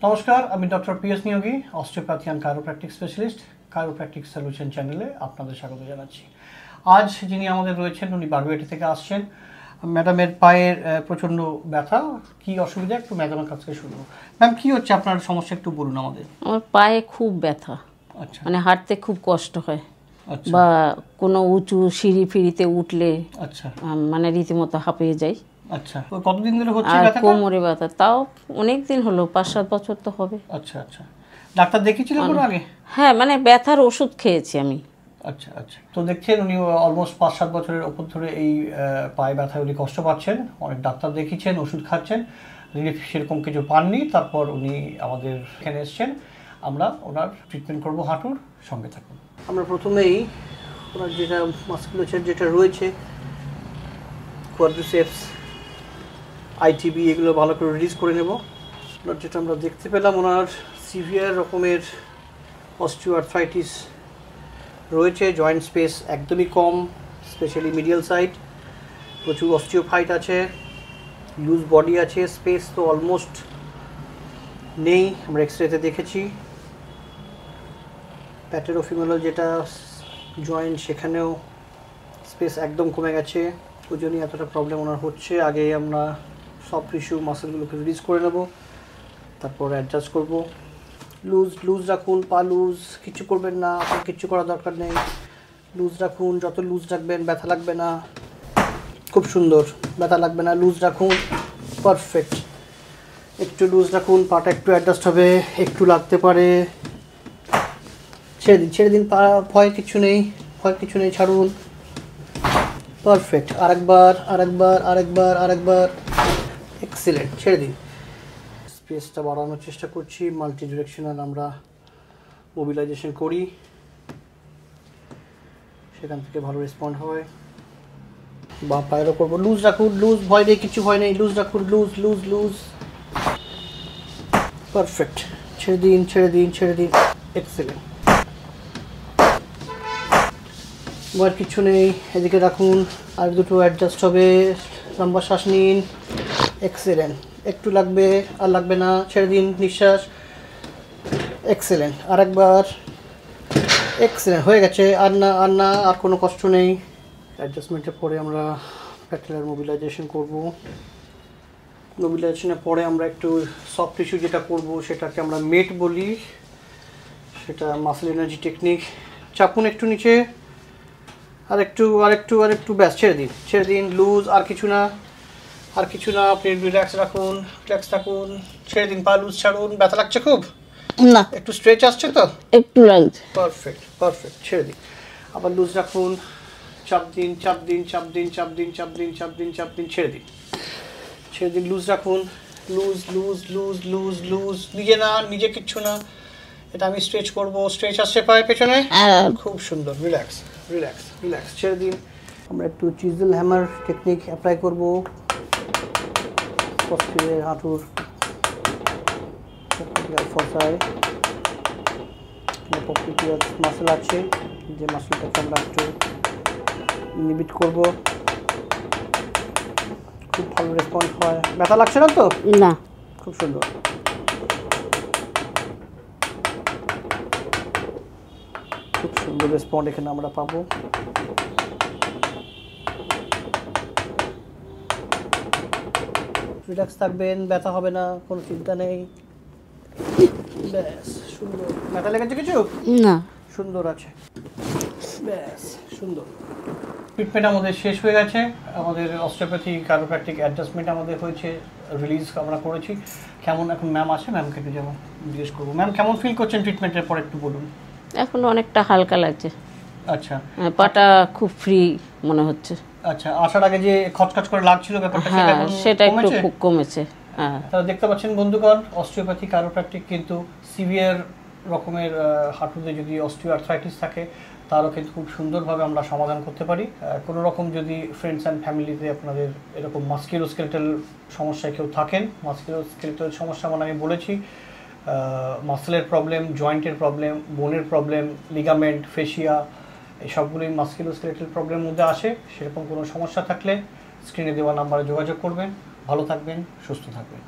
নমস্কার, আমি doctor P S Niyogi, osteopathy and chiropractic specialist, chiropractic solution চ্যানেলে আপনাদের স্বাগত জানাচ্ছি। আজ যিনি আমাদের রয়েছেন উনি বাগুইআটি থেকে আসছেন। ম্যাডামের পায়ের প্রচণ্ড ব্যথা, কি অসুবিধা একটু ম্যাডামের কাছ থেকে শুনবো। ম্যাম, কি হচ্ছে আপনার সমস্যা একটু বলুন আমাদের। আমার পায়ে খুব ব্যথা, আচ্ছা, মানে হাঁটতে খুব কষ্ট হয়, আচ্ছা, বা কোনো উঁচু সিঁড়ি ফিরিতে উঠলে আচ্ছা, মানে রীতিমতো হাঁপিয়ে যাই। আচ্ছা, কতদিন ধরে হচ্ছে আর ব্যথাটা? কোমরে ব্যথা তাও অনেক দিন হলো, 5-7 বছর তো হবে। আচ্ছা, আচ্ছা, ডাক্তার দেখিয়েছিলেন কোনো আগে? হ্যাঁ, মানে ব্যথার ওষুধ খেয়েছি আমি। আচ্ছা, আচ্ছা, তো দেখছেন উনি অলমোস্ট 5-7 বছরের ওপর ধরে এই পায়ে ব্যথায় উনি কষ্ট পাচ্ছেন, অনেক ডাক্তার দেখিয়েছেন, ওষুধ খাচ্ছেন, রিলিফ সেরকম কিছু পাননি। তারপর উনি আমাদের এখানে এসছেন, আমরা ওনার ট্রিটমেন্ট করব হাঁটুর, সঙ্গে থাকুন। আমরা প্রথমেই ওনার যেটা মাসকুলেচার যেটা রয়েছে, কোয়াড্রিসেপস, আইটিবি, এগুলো ভালো করে রিলিজ করে নেব। ওনার যেটা আমরা দেখতে পেলাম, ওনার সিভিয়ার রকমের অস্টিওআর্থ্রাইটিস রয়েছে, জয়েন্ট স্পেস একদমই কম, স্পেশালি মিডিয়াল সাইড, প্রচুর অস্টিওফাইট আছে, লুজ বডি আছে, স্পেস তো অলমোস্ট নেই, আমরা এক্সরেতে দেখেছি। প্যাটেরোফিমোরাল যেটা জয়েন্ট, সেখানেও স্পেস একদম কমে গেছে, ওই জন্যই এতটা প্রবলেম ওনার হচ্ছে। আগে আমরা সব টিস্যু মাসেলগুলোকে রিলিজ করে নেব, তারপর অ্যাডজাস্ট করব। লুজ রাখুন, পা লুজ, কিছু করবেন না, আপনার কিচ্ছু করার দরকার নেই। লুজ রাখুন, যত লুজ রাখবেন ব্যথা লাগবে না। খুব সুন্দর, ব্যথা লাগবে না, লুজ রাখুন, পারফেক্ট। একটু লুজ রাখুন, পাটা একটু অ্যাডজাস্ট হবে, একটু লাগতে পারে, ছেড়ে দিন, পা ভয় কিছু নেই, ছাড়ুন, পারফেক্ট। আরেকবার, এক্সিলেন্ট, ছেড়ে দিন। স্পেসটা বাড়ানোর চেষ্টা করছি, মাল্টি ডিরেকশনাল আমরা মোবিলাইজেশন করি, সেখান থেকে ভালো রেসপন্ড হয়। বা পায়েরও করবো, লুজ রাখুন, লুজ, ভয় নেই, কিছু ভয় নেই, লুজ রাখুন, লুজ, পারফেক্ট। ছেড়ে দিন, এক্সিলেন্ট। আর কিছু নেই, এদিকে রাখুন, আর দুটো অ্যাডজাস্ট হবে, লম্বা শ্বাস নিন, এক্সিলেন্ট। একটু লাগবে, আর লাগবে না, ছেড়ে দিন, নিঃশ্বাস, এক্সিলেন্ট। আরেকবার, এক্সিলেন্ট, হয়ে গেছে, আর কোনো কষ্ট নেই। অ্যাডজাস্টমেন্টের পরে আমরা প্যাটেলার মোবিলাইজেশন করব। মোবিলাইজেশনের পরে আমরা একটু সফট টিস্যু যেটা করব, সেটাকে আমরা মেট বলি, সেটা মাসেল এনার্জি টেকনিক। চাপুন একটু নিচে, আরেকটু, ব্যাস, ছেড়ে দিন, লুজ, আর কিছু না, আপনি রিল্যাক্স থাকুন, ছেড়ে দিন, পা লুজ ছাড়ুন। ব্যথা লাগছে খুব? না, একটু স্ট্রেচ আসছে তো? একটু লাগছে। পারফেক্ট, ছেড়ে দিন, আবার লুজ রাখুন, চাপ দিন, ছেড়ে দিন, লুজ রাখুন, লুজ, নিজে কিচ্ছু না, এটা আমি স্ট্রেচ করব, স্ট্রেচ আসছে পায়ের পেছনে, খুব সুন্দর, রিল্যাক্স, ছেড়ে দিন। আমরা একটু চিজেল হ্যামার টেকনিক অ্যাপ্লাই করব হাঁটুর ফসায়। মাসেল আছে, যে মাসেলটাকে আমরা একটু ইনহিবিট করব, খুব ভালো রেসপন্স হয়। ব্যথা লাগছে না তো? না, খুব সুন্দর, রেসপন্স এখানে আমরা পাবো। রিল্যাক্স থাকবেন, ব্যথা হবে না, কোনো চিন্তা নেই, ব্যাস, সুন্দর। ব্যথা লেগেছে কিছু? না, সুন্দর আছে, ব্যাস, সুন্দর। ট্রিটমেন্ট আমাদের শেষ হয়ে গেছে, আমাদের অস্টিওপ্যাথি কাইরোপ্র্যাকটিক অ্যাডজাস্টমেন্ট আমাদের হয়েছে, রিলিজ আমরা করেছি। কেমন এখন ম্যাম আছে, ম্যামকে একটু যেমন জিজ্ঞেস করবো। ম্যাম, কেমন ফিল করছেন ট্রিটমেন্টের পর একটু বলুন। এখন অনেকটা হালকা লাগছে, আচ্ছা, পাটা খুব ফ্রি মনে হচ্ছে। আচ্ছা, আসার আগে যে খচখচ করে লাগছিল ব্যাপারটা, সেটা একটু কমেছে। হ্যাঁ, তাহলে দেখতে পাচ্ছেন বন্ধুগণ, অস্টিওপ্যাথি কাইরোপ্র্যাকটিক কিন্তু সিভিয়ার রকমের হাঁটুতে যদি অস্টিওআর্থ্রাইটিস থাকে, তারও কিন্তু খুব সুন্দরভাবে আমরা সমাধান করতে পারি। কোনো রকম যদি ফ্রেন্ডস অ্যান্ড ফ্যামিলিতে আপনাদের এরকম মাস্কুলোস্কেলেটাল সমস্যায় কেউ থাকেন, মাস্কুলোস্কেলেটাল সমস্যা মানে আমি বলেছি মাসেলের প্রবলেম, জয়েন্টের প্রবলেম, বোনের প্রবলেম, লিগামেন্ট, ফেশিয়া, এই সবগুলোই মাস্কুলোস্কেলেটাল প্রবলেমের মধ্যে আসে। সেরকম কোনো সমস্যা থাকলে স্ক্রিনে দেওয়া নাম্বারে যোগাযোগ করবেন। ভালো থাকবেন, সুস্থ থাকবেন।